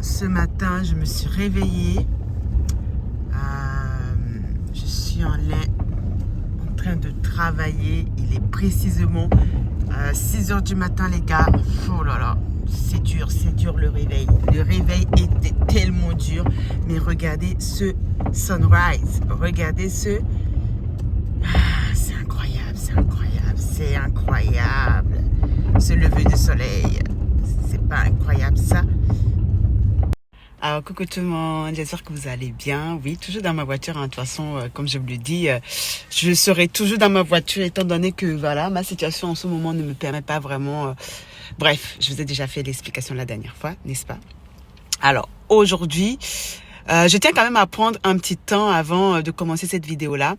ce matin, je me suis réveillée. Je suis en train de travailler. Il est précisément 6 h du matin, les gars. Oh là là, c'est dur le réveil. Le réveil était tellement dur. Mais regardez ce sunrise. Regardez ce... c'est incroyable, c'est incroyable, c'est incroyable. Ce lever du soleil. C'est pas incroyable ça? Alors coucou tout le monde, j'espère que vous allez bien. Oui, toujours dans ma voiture, hein. De toute façon, comme je vous le dis, je serai toujours dans ma voiture étant donné que voilà, ma situation en ce moment ne me permet pas vraiment... Bref, je vous ai déjà fait l'explication la dernière fois, n'est-ce pas? Alors aujourd'hui, je tiens quand même à prendre un petit temps avant de commencer cette vidéo-là,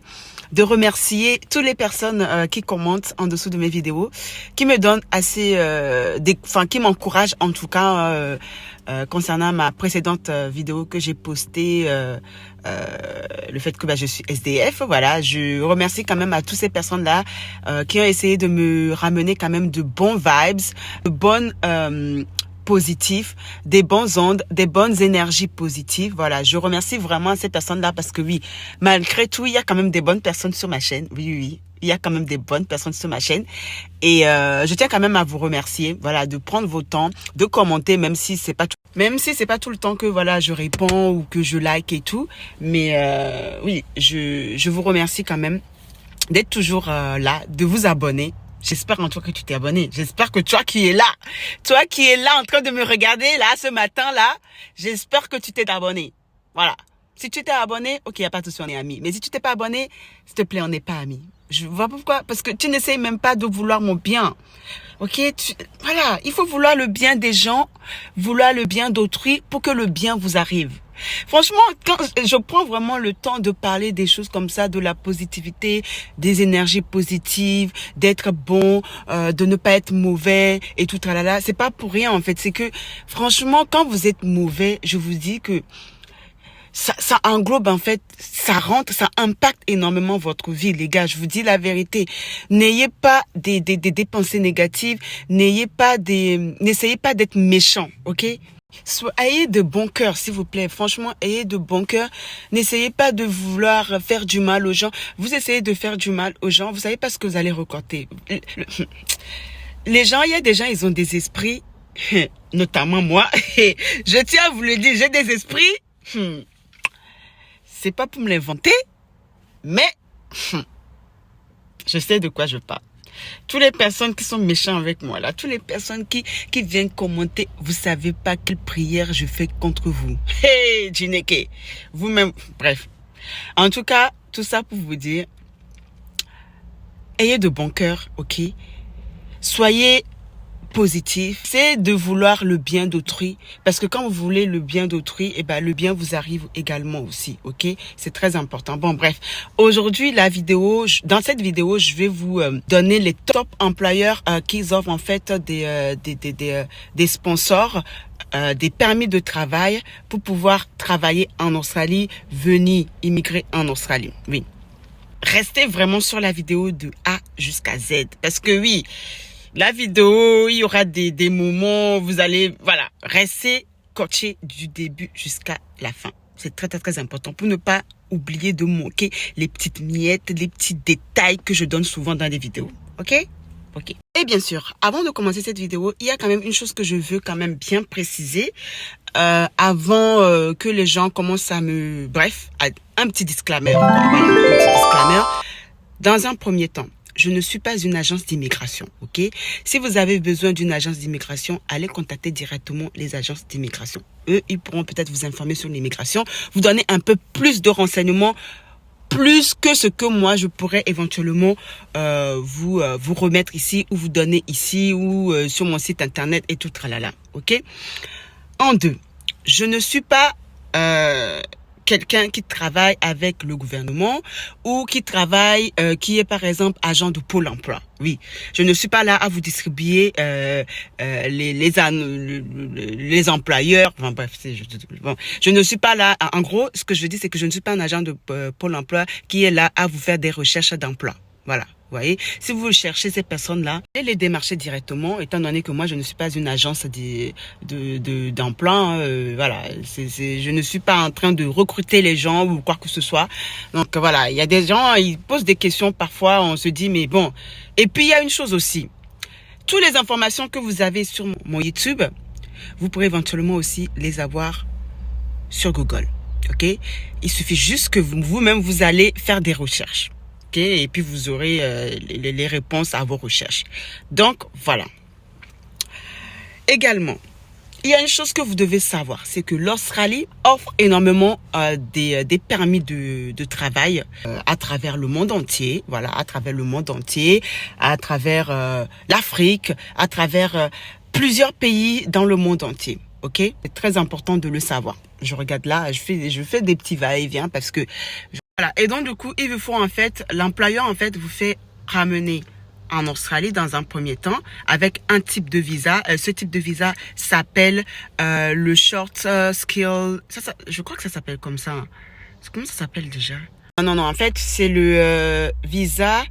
de remercier toutes les personnes qui commentent en dessous de mes vidéos, qui me donnent assez, qui m'encouragent en tout cas concernant ma précédente vidéo que j'ai postée, le fait que je suis SDF. Voilà, je remercie quand même à toutes ces personnes-là qui ont essayé de me ramener quand même de bons vibes, de bonnes positifs, des bonnes ondes, des bonnes énergies positives. Voilà, je remercie vraiment ces personnes-là parce que oui, malgré tout, il y a quand même des bonnes personnes sur ma chaîne. Oui. Il y a quand même des bonnes personnes sur ma chaîne. Et je tiens quand même à vous remercier, voilà, de prendre vos temps, de commenter, même si c'est pas tout le temps que voilà, je réponds ou que je like et tout. Mais oui, je vous remercie quand même d'être toujours là, de vous abonner. J'espère en toi que tu t'es abonné. J'espère que toi qui es là en train de me regarder là ce matin là, j'espère que tu t'es abonné. Voilà. Si tu t'es abonné, ok, y a pas de souci, on est amis. Mais si tu t'es pas abonné, s'il te plaît, on n'est pas amis. Je vois pourquoi. Parce que tu n'essayes même pas de vouloir mon bien. Ok, voilà, il faut vouloir le bien des gens, vouloir le bien d'autrui pour que le bien vous arrive. Franchement, quand je prends vraiment le temps de parler des choses comme ça, de la positivité, des énergies positives, d'être bon, de ne pas être mauvais et tout tralala, c'est pas pour rien en fait. C'est que franchement, quand vous êtes mauvais, je vous dis que ça englobe en fait, ça impacte énormément votre vie, les gars. Je vous dis la vérité. N'ayez pas des pensées négatives, n'essayez pas d'être méchant, ok? Ayez de bon cœur, s'il vous plaît. Franchement, ayez de bon cœur. N'essayez pas de vouloir faire du mal aux gens. Vous essayez de faire du mal aux gens, vous savez pas ce que vous allez récolter. Les gens, il y a des gens, ils ont des esprits, notamment moi. Et je tiens à vous le dire, j'ai des esprits. C'est pas pour me l'inventer, mais je sais de quoi je parle. Toutes les personnes qui sont méchantes avec moi, là, toutes les personnes qui viennent commenter, vous savez pas quelle prière je fais contre vous. Hey, Djineke, vous-même, bref. En tout cas, tout ça pour vous dire, ayez de bon cœur, ok? Soyez positif, c'est de vouloir le bien d'autrui, parce que quand vous voulez le bien d'autrui, le bien vous arrive également aussi, ok? C'est très important. Bon, bref, aujourd'hui dans cette vidéo, je vais vous donner les top employeurs qui offrent en fait des sponsors, des permis de travail pour pouvoir travailler en Australie, venir immigrer en Australie. Oui, restez vraiment sur la vidéo de A jusqu'à Z, parce que oui, la vidéo, il y aura des moments, vous allez, voilà, rester coaché du début jusqu'à la fin. C'est très, très, très important pour ne pas oublier de manquer les petites miettes, les petits détails que je donne souvent dans les vidéos. Ok? Ok. Et bien sûr, avant de commencer cette vidéo, il y a quand même une chose que je veux quand même bien préciser. Avant que les gens commencent à me... Bref, un petit disclaimer. Voilà, un petit disclaimer. Dans un premier temps, je ne suis pas une agence d'immigration, ok? Si vous avez besoin d'une agence d'immigration, allez contacter directement les agences d'immigration. Eux, ils pourront peut-être vous informer sur l'immigration, vous donner un peu plus de renseignements, plus que ce que moi, je pourrais éventuellement vous remettre ici, ou vous donner ici, ou sur mon site internet et tout tralala, ok? En deux, je ne suis pas... quelqu'un qui travaille avec le gouvernement ou qui travaille, qui est par exemple agent de Pôle emploi. Oui, je ne suis pas là à vous distribuer les employeurs. Enfin, bref, je ne suis pas là. En gros, ce que je dis, c'est que je ne suis pas un agent de Pôle emploi qui est là à vous faire des recherches d'emploi. Voilà. Vous voyez, si vous cherchez ces personnes-là, allez les démarcher directement, étant donné que moi, je ne suis pas une agence d'emploi. Voilà, je ne suis pas en train de recruter les gens ou quoi que ce soit. Donc voilà, il y a des gens, ils posent des questions parfois, on se dit, mais bon. Et puis, il y a une chose aussi. Toutes les informations que vous avez sur mon YouTube, vous pourrez éventuellement aussi les avoir sur Google. Ok? Il suffit juste que vous-même, vous allez faire des recherches. Okay, et puis vous aurez les réponses à vos recherches. Donc voilà. Également, il y a une chose que vous devez savoir, c'est que l'Australie offre énormément des permis de travail à travers le monde entier. Voilà, à travers le monde entier, à travers l'Afrique, à travers plusieurs pays dans le monde entier. Ok, c'est très important de le savoir. Je regarde là, je fais des petits va-et-vient parce que voilà. Et donc, du coup, il vous faut, en fait, l'employeur, en fait, vous fait ramener en Australie dans un premier temps avec un type de visa. Ce type de visa s'appelle le Short Skill. Je crois que ça s'appelle comme ça. Comment ça s'appelle déjà? Non, en fait, c'est le visa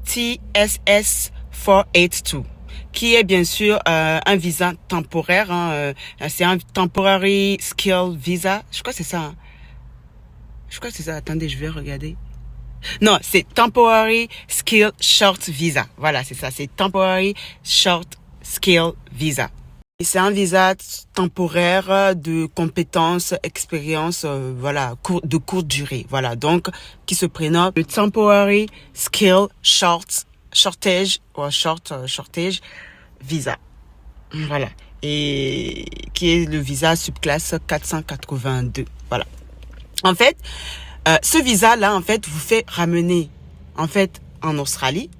TSS 482. Qui est bien sûr un visa temporaire. C'est un Temporary Skill Visa. Je crois que c'est ça. Je crois que c'est ça. Attendez, je vais regarder. Non, c'est Temporary Skill Short Visa. Voilà, c'est ça. C'est Temporary Short Skill Visa. Et c'est un visa temporaire de compétences, expérience, voilà, de courte durée. Voilà, donc, qui se prénomme le Temporary Skill Shortage Visa. Voilà. Et qui est le visa subclasse 482. Voilà. En fait, ce visa-là, en fait, vous fait ramener, en fait, en Australie.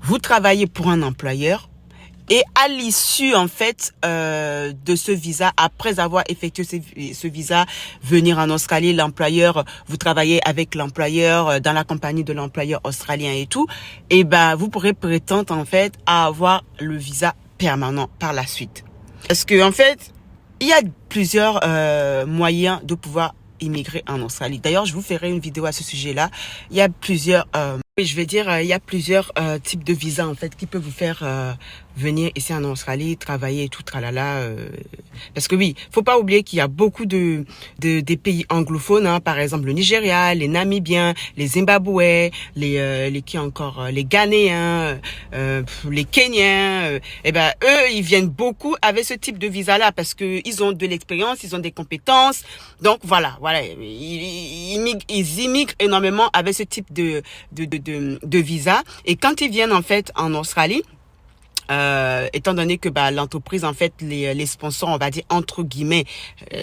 Vous travaillez pour un employeur et à l'issue, en fait, de ce visa, après avoir effectué ce visa, venir en Australie, l'employeur, vous travaillez avec l'employeur, dans la compagnie de l'employeur australien et tout, et ben, vous pourrez prétendre, en fait, à avoir le visa permanent par la suite. Parce que, en fait, il y a plusieurs moyens de pouvoir immigrer en Australie. D'ailleurs, je vous ferai une vidéo à ce sujet-là. Il y a plusieurs, il y a plusieurs types de visas en fait qui peuvent vous faire venir ici en Australie, travailler et tout tralala. Parce que oui, faut pas oublier qu'il y a beaucoup des pays anglophones, hein, par exemple le Nigeria, les Namibiens, les Zimbabwe, les qui encore, les Ghanéens, les Kenyans. Et ben eux, ils viennent beaucoup avec ce type de visa-là parce que ils ont de l'expérience, ils ont des compétences. Donc voilà, ils immigrent énormément avec ce type de visa. Et quand ils viennent en fait en Australie, étant donné que l'entreprise en fait les sponsors, on va dire entre guillemets,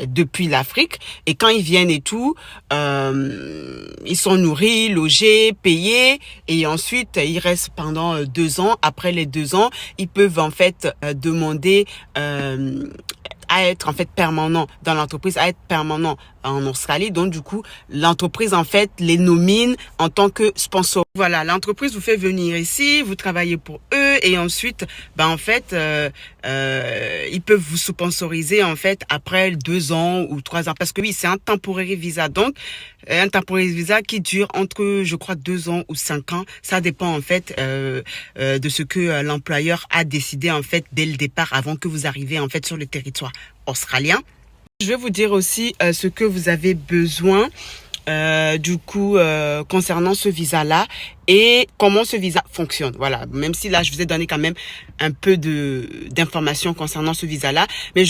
depuis l'Afrique, et quand ils viennent et tout, ils sont nourris, logés, payés, et ensuite ils restent pendant 2 ans. Après les 2 ans, ils peuvent en fait demander à être en fait permanent dans l'entreprise, à être permanent en Australie. Donc du coup, l'entreprise en fait les nomine en tant que sponsor. Voilà, l'entreprise vous fait venir ici, vous travaillez pour eux et ensuite, en fait, ils peuvent vous sponsoriser en fait après 2 ans ou 3 ans. Parce que oui, c'est un temporary visa. Donc, un temporary visa qui dure entre, je crois, 2 ans ou 5 ans. Ça dépend en fait de ce que l'employeur a décidé en fait dès le départ avant que vous arriviez en fait sur le territoire australien. Je vais vous dire aussi ce que vous avez besoin du coup concernant ce visa là et comment ce visa fonctionne. Voilà, même si là je vous ai donné quand même un peu d'informations concernant ce visa là, mais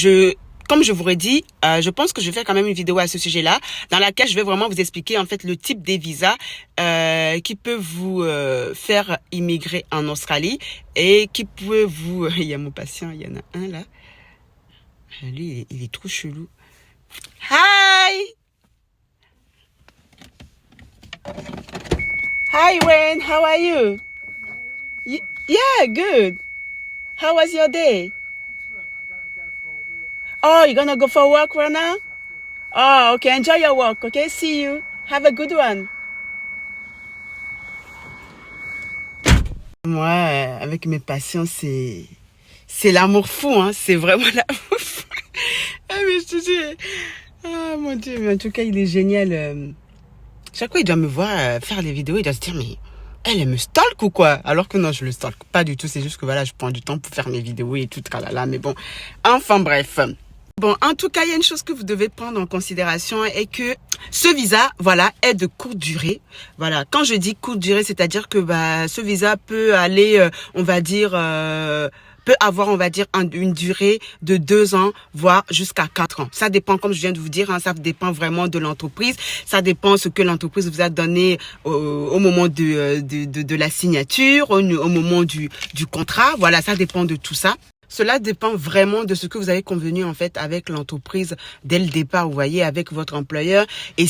comme je vous l'ai dit, je pense que je vais faire quand même une vidéo à ce sujet-là, dans laquelle je vais vraiment vous expliquer en fait le type des visas qui peuvent vous faire immigrer en Australie et qui peuvent vous... Il y a mon patient, il y en a un là. Lui, il est trop chelou. Hi! Hi, Wayne. How are you? Yeah, good. How was your day? Oh, you're gonna go for a walk right now? Oh, okay. Enjoy your walk, okay? See you. Have a good one. Moi, avec mes patients, c'est l'amour fou, hein. C'est vraiment l'amour fou. Ah, mais je te dis... Ah, mon Dieu. Mais en tout cas, il est génial. Chaque fois, il doit me voir faire les vidéos. Il doit se dire, mais elle me stalk ou quoi? Alors que non, je le stalk pas du tout. C'est juste que voilà, je prends du temps pour faire mes vidéos et tout, tralala. Mais bon, enfin bref. Bon, en tout cas, il y a une chose que vous devez prendre en considération et que ce visa, voilà, est de courte durée. Voilà, quand je dis courte durée, c'est-à-dire que ce visa peut aller, on va dire, peut avoir, on va dire, une durée de 2 ans, voire jusqu'à 4 ans. Ça dépend, comme je viens de vous dire, hein, ça dépend vraiment de l'entreprise. Ça dépend ce que l'entreprise vous a donné au moment de la signature, au moment du contrat. Voilà, ça dépend de tout ça. Cela dépend vraiment de ce que vous avez convenu en fait avec l'entreprise dès le départ, vous voyez, avec votre employeur. Et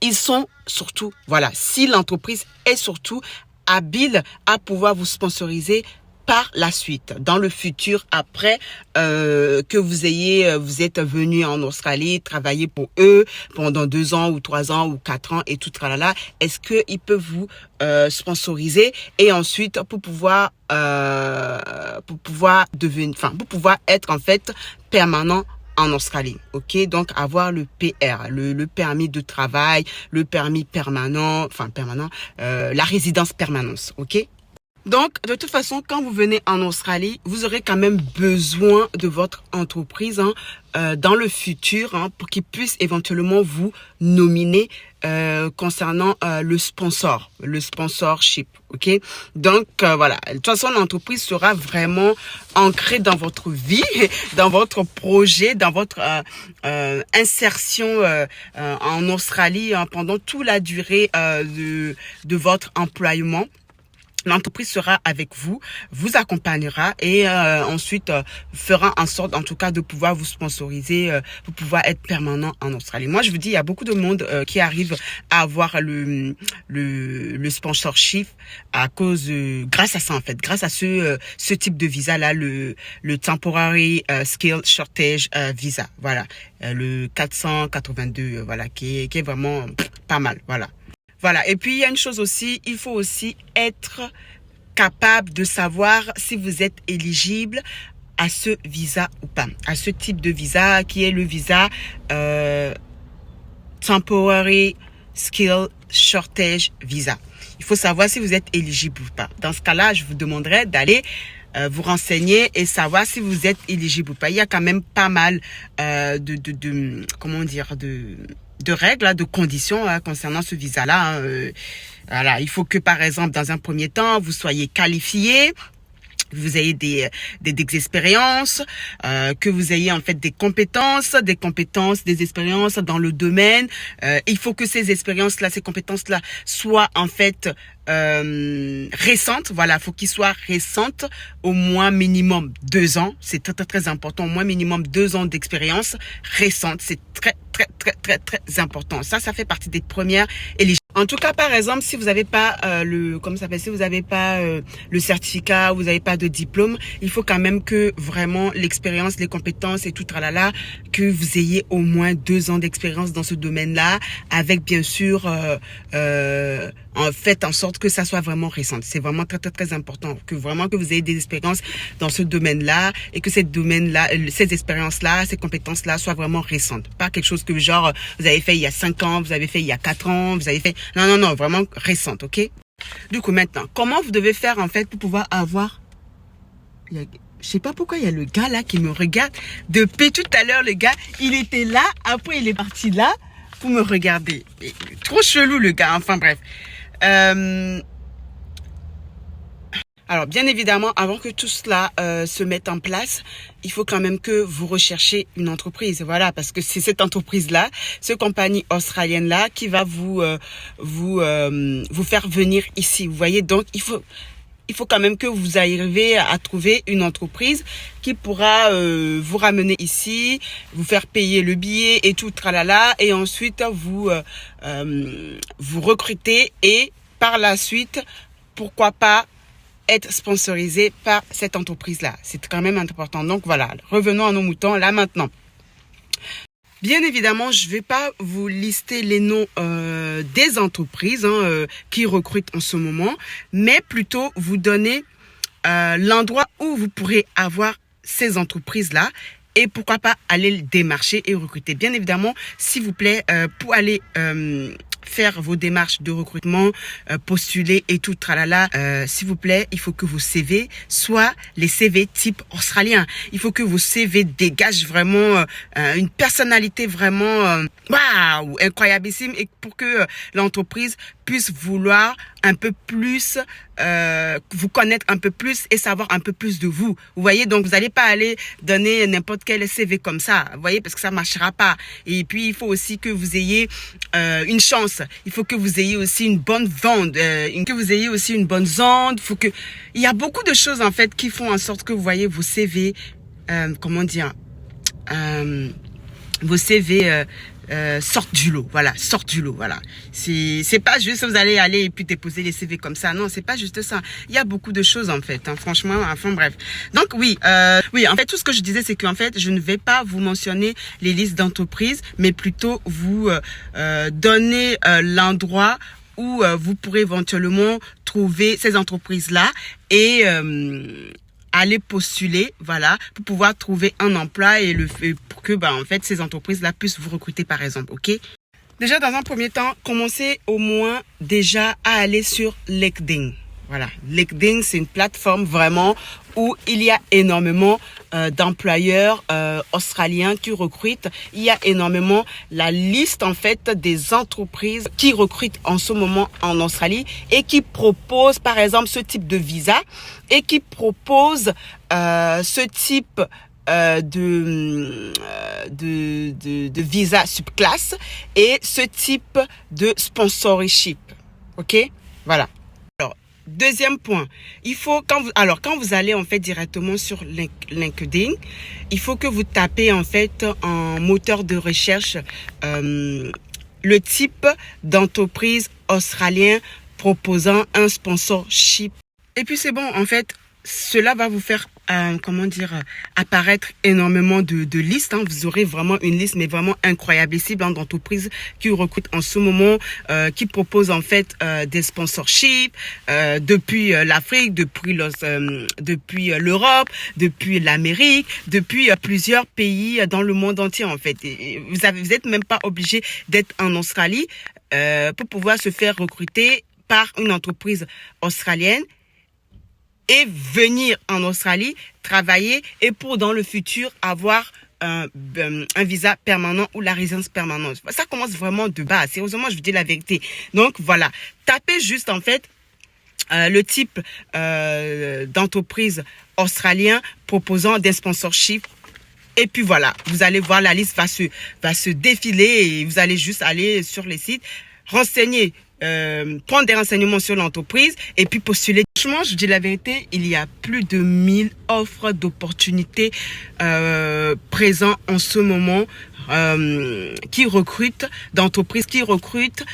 ils sont surtout, voilà, si l'entreprise est surtout habile à pouvoir vous sponsoriser par la suite, dans le futur, après que vous êtes venu en Australie, travailler pour eux pendant 2 ans ou 3 ans ou 4 ans et tout tralala, est-ce qu'ils peuvent vous sponsoriser et ensuite pour pouvoir être en fait permanent en Australie, ok? Donc, avoir le PR, le permis de travail, le permis permanent, la résidence permanente, ok? Donc, de toute façon, quand vous venez en Australie, vous aurez quand même besoin de votre entreprise dans le futur pour qu'ils puissent éventuellement vous nominer concernant le sponsorship, ok? Donc, voilà. De toute façon, l'entreprise sera vraiment ancrée dans votre vie, dans votre projet, dans votre insertion en Australie pendant toute la durée de votre employement. L'entreprise sera avec vous, vous accompagnera et ensuite fera en sorte, en tout cas, de pouvoir vous sponsoriser, pour pouvoir être permanent en Australie. Moi, je vous dis, il y a beaucoup de monde qui arrive à avoir le sponsorship grâce à ça en fait, grâce à ce type de visa là, le Temporary Skill Shortage Visa, voilà, le 482, voilà, qui est vraiment pas mal, voilà. Voilà, et puis il y a une chose aussi, il faut aussi être capable de savoir si vous êtes éligible à ce visa ou pas, à ce type de visa qui est le visa Temporary Skill Shortage Visa. Il faut savoir si vous êtes éligible ou pas. Dans ce cas-là, je vous demanderai d'aller vous renseigner et savoir si vous êtes éligible ou pas. Il y a quand même pas mal de règles, de conditions concernant ce visa-là. Voilà, il faut que, par exemple, dans un premier temps, vous soyez qualifié, vous ayez des expériences, que vous ayez en fait des compétences, des expériences dans le domaine. Il faut que ces expériences-là, ces compétences-là soient en fait récentes. Voilà, faut qu'ils soient récentes, au moins minimum 2 ans. C'est très très très important, au moins minimum 2 ans d'expérience récente. C'est très très très très très important. Ça fait partie des premières éligibilités. En tout cas, par exemple, si vous n'avez pas si vous n'avez pas le certificat, vous n'avez pas de diplôme, il faut quand même que vraiment l'expérience, les compétences et tout tralala, que vous ayez au moins 2 ans d'expérience dans ce domaine-là, avec bien sûr faites en sorte que ça soit vraiment récent. C'est vraiment très très très important que vous ayez des expériences dans ce domaine-là et que ces expériences-là, ces compétences-là soient vraiment récentes. Pas quelque chose que genre vous avez fait il y a 5 ans, vous avez fait il y a 4 ans, vous avez fait non, vraiment récente, ok? Du coup, maintenant, comment vous devez faire en fait pour pouvoir avoir... Je sais pas pourquoi il y a le gars là qui me regarde. Depuis tout à l'heure, le gars, il était là, après il est parti là pour me regarder. Trop chelou le gars, enfin bref. Alors, bien évidemment, avant que tout cela se mette en place, il faut quand même que vous recherchiez une entreprise. Voilà, parce que c'est cette entreprise-là, cette compagnie australienne-là qui va vous faire venir ici. Vous voyez, donc il faut quand même que vous arriviez à trouver une entreprise qui pourra vous ramener ici, vous faire payer le billet et tout, tralala, et ensuite vous recruter et par la suite, pourquoi pas, être sponsorisé par cette entreprise-là. C'est quand même important. Donc voilà, revenons à nos moutons là maintenant. Bien évidemment, je ne vais pas vous lister les noms des entreprises qui recrutent en ce moment, mais plutôt vous donner l'endroit où vous pourrez avoir ces entreprises-là et pourquoi pas aller le démarcher et recruter. Bien évidemment, s'il vous plaît, pour aller faire vos démarches de recrutement, postuler et tout, tralala, s'il vous plaît, il faut que vos CV soient les CV type australien. Il faut que vos CV dégagent vraiment une personnalité vraiment waouh, incroyableissime, et pour que l'entreprise puisse vouloir un peu plus vous connaître un peu plus et savoir un peu plus de vous. Vous voyez, donc vous n'allez pas aller donner n'importe quel CV comme ça, vous voyez, parce que ça marchera pas. Et puis il faut aussi que vous ayez une chance. Il faut que vous ayez aussi une bonne vente, que vous ayez aussi une bonne vente. Il y a beaucoup de choses en fait qui font en sorte que vous voyez vos CV, comment dire, vos CV sortent du lot, voilà, sortent du lot, voilà. C'est pas juste vous allez aller et puis déposer les CV comme ça, non, c'est pas juste ça. Il y a beaucoup de choses en fait, hein, franchement, enfin bref. Donc oui, en fait tout ce que je disais, c'est qu'en fait je ne vais pas vous mentionner les listes d'entreprises, mais plutôt vous donner l'endroit où vous pourrez éventuellement trouver ces entreprises-là et aller postuler, voilà, pour pouvoir trouver un emploi et pour que, en fait, ces entreprises-là puissent vous recruter, par exemple, ok? Déjà, dans un premier temps, commencez au moins déjà à aller sur LinkedIn. Voilà, LinkedIn, c'est une plateforme vraiment où il y a énormément d'employeurs australiens qui recrutent. Il y a énormément la liste en fait des entreprises qui recrutent en ce moment en Australie et qui proposent par exemple ce type de visa et qui proposent ce type de visa subclasse et ce type de sponsorship. Ok, voilà. Deuxième point, il faut quand vous allez en fait directement sur LinkedIn, il faut que vous tapez en fait en moteur de recherche le type d'entreprise australien proposant un sponsorship. Et puis c'est bon, en fait, cela va vous faire apparaître énormément de listes. Hein. Vous aurez vraiment une liste, mais vraiment incroyablissime d'entreprises qui recrutent en ce moment, qui proposent en fait des sponsorships depuis l'Afrique, depuis l'Europe, depuis l'Amérique, depuis plusieurs pays dans le monde entier en fait. Et vous êtes même pas obligé d'être en Australie pour pouvoir se faire recruter par une entreprise australienne et venir en Australie, travailler et pour dans le futur avoir un visa permanent ou la résidence permanente. Ça commence vraiment de bas. Sérieusement, je vous dis la vérité. Donc voilà, tapez juste en fait le type d'entreprise australien proposant des sponsorships. Et puis voilà, vous allez voir, la liste va se défiler et vous allez juste aller sur les sites, renseigner, prendre des renseignements sur l'entreprise et puis postuler. Franchement, je dis la vérité, il y a plus de 1000 offres d'opportunités présentes en ce moment qui recrutent, d'entreprises qui recrutent,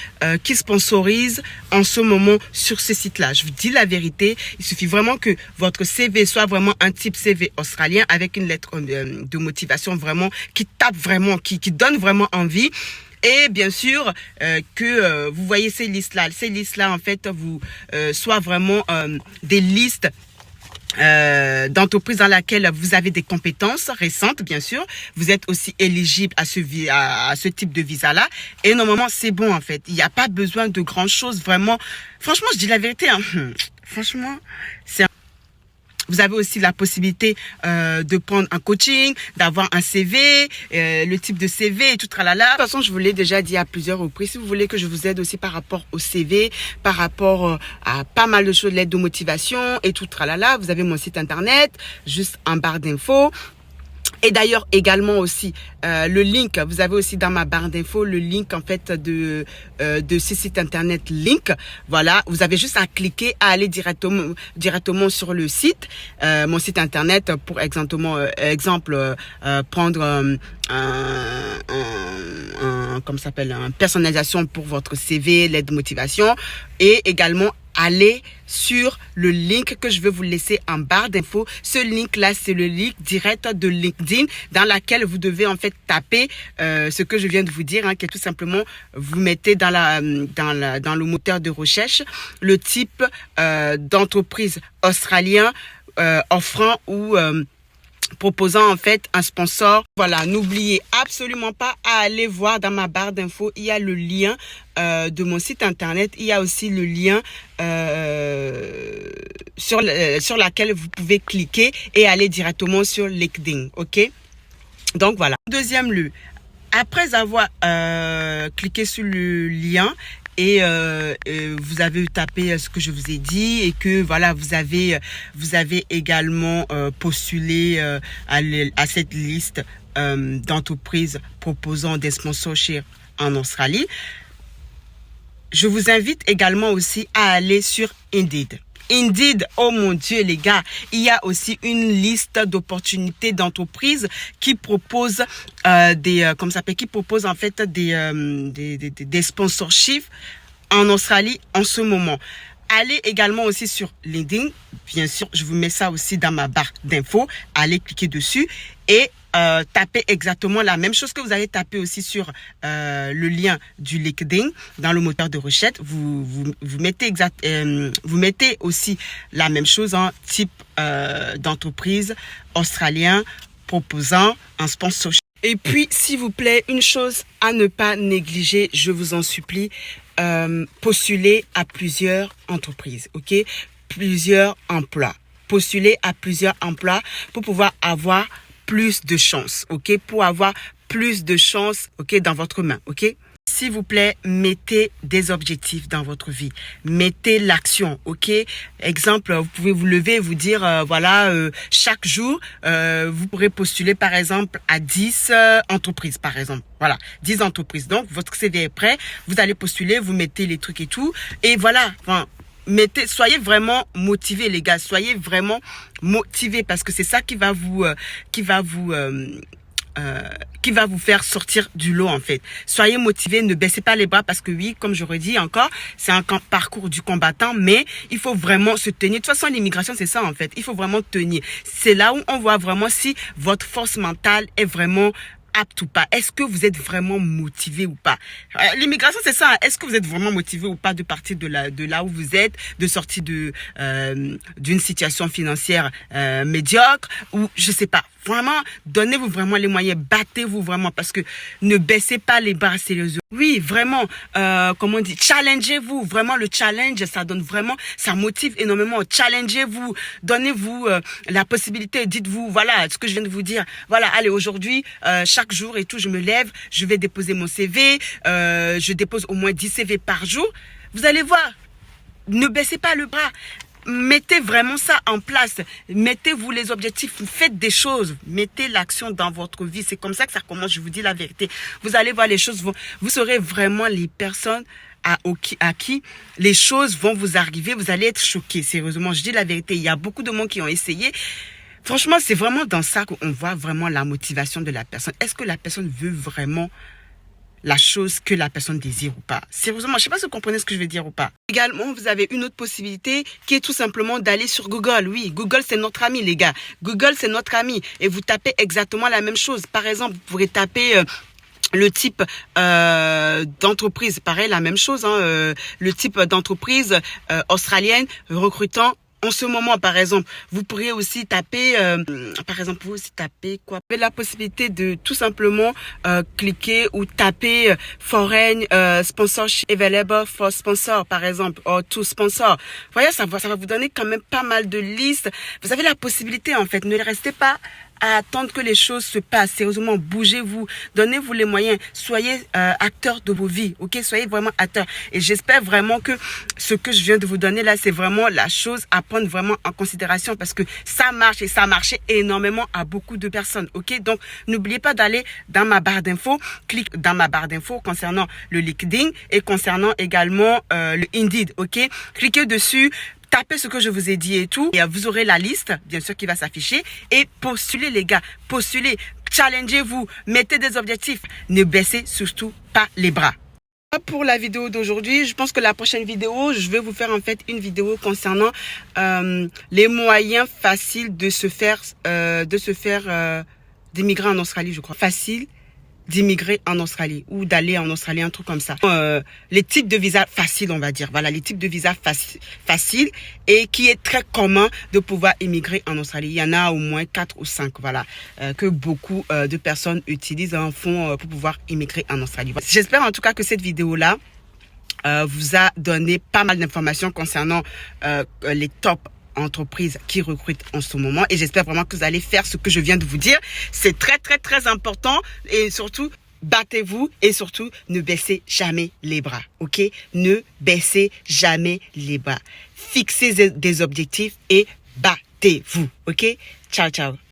qui sponsorisent en ce moment sur ce site-là. Je vous dis la vérité, il suffit vraiment que votre CV soit vraiment un type CV australien avec une lettre de motivation vraiment qui tape vraiment, qui donne vraiment envie. Et bien sûr que vous voyez ces listes-là en fait vous soient vraiment des listes d'entreprises dans laquelle vous avez des compétences récentes, bien sûr. Vous êtes aussi éligible à ce type de visa-là. Et normalement, c'est bon, en fait. Il n'y a pas besoin de grand chose, vraiment. Franchement, je dis la vérité, hein. Franchement, vous avez aussi la possibilité de prendre un coaching, d'avoir un CV, le type de CV et tout tralala. De toute façon, je vous l'ai déjà dit à plusieurs reprises. Si vous voulez que je vous aide aussi par rapport au CV, par rapport à pas mal de choses, l'aide de motivation et tout tralala, vous avez mon site internet, juste en barre d'infos. Et d'ailleurs également aussi le link, vous avez aussi dans ma barre d'infos le link en fait de ce site internet link. Voilà, vous avez juste à cliquer, à aller directement sur le site, mon site internet pour exemple prendre comme ça s'appelle, une personnalisation pour votre CV, l'aide de motivation et également allez sur le link que je vais vous laisser en barre d'infos. Ce link-là, c'est le link direct de LinkedIn dans laquelle vous devez en fait taper ce que je viens de vous dire, hein, qui est tout simplement, vous mettez dans le moteur de recherche le type d'entreprise australien offrant ou proposant en fait un sponsor. Voilà, n'oubliez absolument pas à aller voir dans ma barre d'infos, il y a le lien de mon site internet, il y a aussi le lien sur laquelle vous pouvez cliquer et aller directement sur LinkedIn, ok? Donc voilà. Deuxième lieu, après avoir cliqué sur le lien et vous avez tapé ce que je vous ai dit et que voilà vous avez également postulé à cette liste d'entreprises proposant des sponsorships en Australie. Je vous invite également aussi à aller sur Indeed. Indeed, oh mon Dieu les gars, il y a aussi une liste d'opportunités d'entreprises qui proposent qui proposent en fait des sponsorships en Australie en ce moment. Allez également aussi sur LinkedIn, bien sûr, je vous mets ça aussi dans ma barre d'infos. Allez cliquer dessus et tapez exactement la même chose que vous allez taper aussi sur le lien du LinkedIn dans le moteur de recherche. Vous mettez aussi la même chose en type d'entreprise australien proposant un sponsorship. Et puis, s'il vous plaît, une chose à ne pas négliger, je vous en supplie, postulez à plusieurs entreprises, ok? Plusieurs emplois. Postulez à plusieurs emplois pour pouvoir avoir plus de chance, ok? Pour avoir plus de chance, ok, dans votre main, ok? S'il vous plaît, mettez des objectifs dans votre vie. Mettez l'action, ok? Exemple, vous pouvez vous lever et vous dire, chaque jour, vous pourrez postuler, par exemple, à 10 entreprises, par exemple. Voilà, 10 entreprises. Donc, votre CV est prêt. Vous allez postuler, vous mettez les trucs et tout. Et voilà, soyez vraiment motivés, les gars. Soyez vraiment motivés parce que c'est ça qui va vous faire sortir du lot en fait. Soyez motivés, ne baissez pas les bras parce que oui, comme je redis encore, c'est un parcours du combattant, mais il faut vraiment se tenir. De toute façon, l'immigration, c'est ça en fait. Il faut vraiment tenir. C'est là où on voit vraiment si votre force mentale est vraiment apte ou pas. Est-ce que vous êtes vraiment motivé ou pas? L'immigration, c'est ça. Est-ce que vous êtes vraiment motivé ou pas de partir de là où vous êtes, de sortir d'une situation financière médiocre ou je sais pas. Vraiment, donnez-vous vraiment les moyens, battez-vous vraiment parce que ne baissez pas les bras sérieusement. Oui, vraiment, comment on dit, challengez-vous. Vraiment, le challenge, ça donne vraiment, ça motive énormément. Challengez-vous, donnez-vous la possibilité. Dites-vous, voilà, ce que je viens de vous dire. Voilà, allez, aujourd'hui, chaque jour et tout, je me lève, je vais déposer mon CV. Je dépose au moins 10 CV par jour. Vous allez voir, ne baissez pas le bras. Mettez vraiment ça en place. Mettez-vous les objectifs. Faites des choses. Mettez l'action dans votre vie. C'est comme ça que ça commence. Je vous dis la vérité. Vous allez voir les choses. Vous serez vraiment les personnes à qui les choses vont vous arriver. Vous allez être choqués. Sérieusement, je dis la vérité. Il y a beaucoup de monde qui ont essayé. Franchement, c'est vraiment dans ça qu'on voit vraiment la motivation de la personne. Est-ce que la personne veut vraiment la chose que la personne désire ou pas? Sérieusement, je sais pas si vous comprenez ce que je veux dire ou pas. Également, vous avez une autre possibilité qui est tout simplement d'aller sur Google. Oui, Google, c'est notre ami, les gars. Google, c'est notre ami. Et vous tapez exactement la même chose. Par exemple, vous pourrez taper le type d'entreprise. Pareil, la même chose. Le type d'entreprise australienne recrutant en ce moment, par exemple. Vous pourriez aussi taper, quoi? Vous avez la possibilité de tout simplement cliquer ou taper foreign sponsorship available for sponsor, par exemple, ou to sponsor. Vous voyez, ça va vous donner quand même pas mal de listes. Vous avez la possibilité, en fait. Ne restez pas à attendre que les choses se passent. Sérieusement, bougez-vous, donnez-vous les moyens, soyez acteurs de vos vies, ok? Soyez vraiment acteurs. Et j'espère vraiment que ce que je viens de vous donner là, c'est vraiment la chose à prendre vraiment en considération parce que ça marche et ça a marché énormément à beaucoup de personnes, ok? Donc, n'oubliez pas d'aller dans ma barre d'infos, clique dans ma barre d'infos concernant le LinkedIn et concernant également le Indeed, ok? Cliquez dessus. Tapez ce que je vous ai dit et tout. Et vous aurez la liste, bien sûr, qui va s'afficher. Et postulez, les gars. Postulez. Challengez-vous. Mettez des objectifs. Ne baissez surtout pas les bras. Pour la vidéo d'aujourd'hui, je pense que la prochaine vidéo, je vais vous faire en fait une vidéo concernant les moyens faciles de se faire d'immigrer en Australie, je crois. Facile d'immigrer en Australie ou d'aller en Australie, un truc comme ça. Les types de visas faciles, on va dire. Voilà, les types de visas faciles et qui est très commun de pouvoir immigrer en Australie. Il y en a au moins 4 ou 5, voilà, que beaucoup de personnes utilisent en font pour pouvoir immigrer en Australie. Voilà. J'espère en tout cas que cette vidéo-là vous a donné pas mal d'informations concernant les top entreprises qui recrutent en ce moment, et j'espère vraiment que vous allez faire ce que je viens de vous dire. C'est très très très important, et surtout battez-vous et surtout ne baissez jamais les bras, ok? Ne baissez jamais les bras. Fixez des objectifs et battez-vous, ok? Ciao ciao.